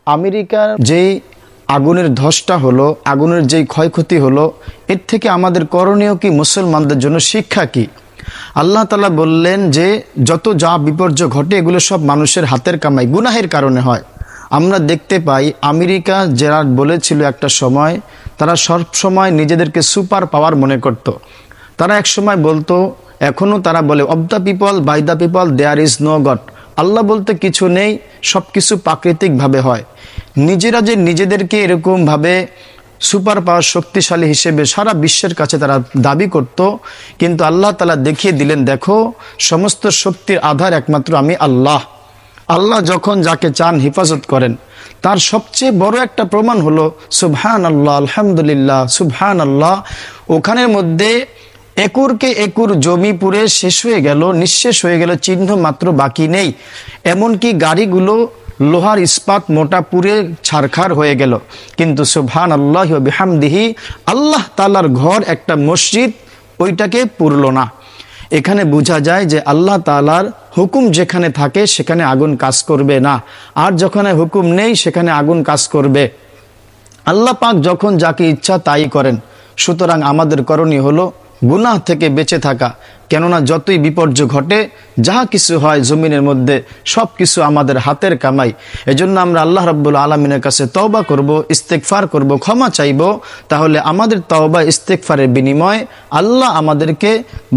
আমেরিকার যেই আগুনের ধসটা হলো, আগুনের যেই ক্ষয়ক্ষতি হলো, এর থেকে আমাদের করণীয় কি, মুসলমানদের জন্য শিক্ষা কি? আল্লাহ তাআলা বললেন যে যত যা বিপর্যয় ঘটে এগুলো সব মানুষের হাতের কামাই, গুনাহের কারণে হয়। আমরা দেখতে পাই আমেরিকা যারা বলেছিল একটা সময়, তারা সব সময় নিজেদেরকে সুপার পাওয়ার মনে করত। তারা এক সময় বলতো, এখনও তারা বলে, of the people, by the people, there is no God. আল্লাহ বলতে কিছু নেই, সব কিছু প্রাকৃতিকভাবে হয়। নিজেরা যে নিজেদেরকে এরকমভাবে সুপার পাওয়ার, শক্তিশালী হিসেবে সারা বিশ্বের কাছে তারা দাবি করত, কিন্তু আল্লাহ তাআলা দেখিয়ে দিলেন, দেখো সমস্ত শক্তির আধার একমাত্র আমি আল্লাহ। আল্লাহ যখন যাকে চান হেফাজত করেন। তার সবচেয়ে বড় একটা প্রমাণ হলো সুবহানাল্লাহ, আলহামদুলিল্লাহ, সুবহানাল্লাহ। ওখানের মধ্যে একরকে একর জমি পুরে শেষ হয়ে গেল, নিঃশেষ হয়ে গেল, চিহ্ন মাত্র বাকি নেই। এমনকি গাড়িগুলো লোহার ইস্পাত মোটা পুরে ছারখার হয়ে গেল, কিন্তু সুবহানাল্লাহি ওয়া বিহামদিহি, আল্লাহ তাআলার ঘর একটা মসজিদ ওইটাকে পুরল না। এখানে বোঝা যায় যে আল্লাহ তাআলার হুকুম যেখানে থাকে সেখানে আগুন কাজ করবে না, আর যেখানে হুকুম নেই সেখানে আগুন কাজ করবে। আল্লাহ পাক যখন যাকে ইচ্ছা তাই করেন। সুতরাং আমাদের করণীয় হলো গুনাহ থেকে বেঁচে থাকা। কেননা যতই বিপর্যয় ঘটে, যাহা কিছু হয় জমিনের মধ্যে, সব কিছু আমাদের হাতের কামাই। এজন্য আমরা আল্লাহ রাব্বুল আলামিনের কাছে তওবা করব, ইস্তেগফার করব, ক্ষমা চাইব। তাহলে আমাদের তওবা ইস্তেগফারের বিনিময়ে আল্লাহ আমাদেরকে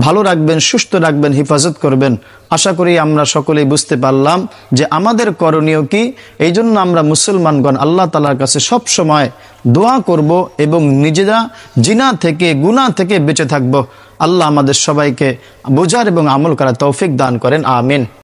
ভালো রাখবেন, সুস্থ রাখবেন, হেফাজত করবেন। আশা করি আমরা সকলেই বুঝতে পারলাম যে আমাদের করণীয় কি। এই জন্য আমরা মুসলমানগণ আল্লাহ তাআলার কাছে সব সময় দোয়া করব এবং নিজেরা জিনা থেকে, গুনাহ থেকে বেঁচে থাকব। আল্লাহ আমাদের সবাইকে বোঝার এবং আমল করার তৌফিক দান করেন। আমিন।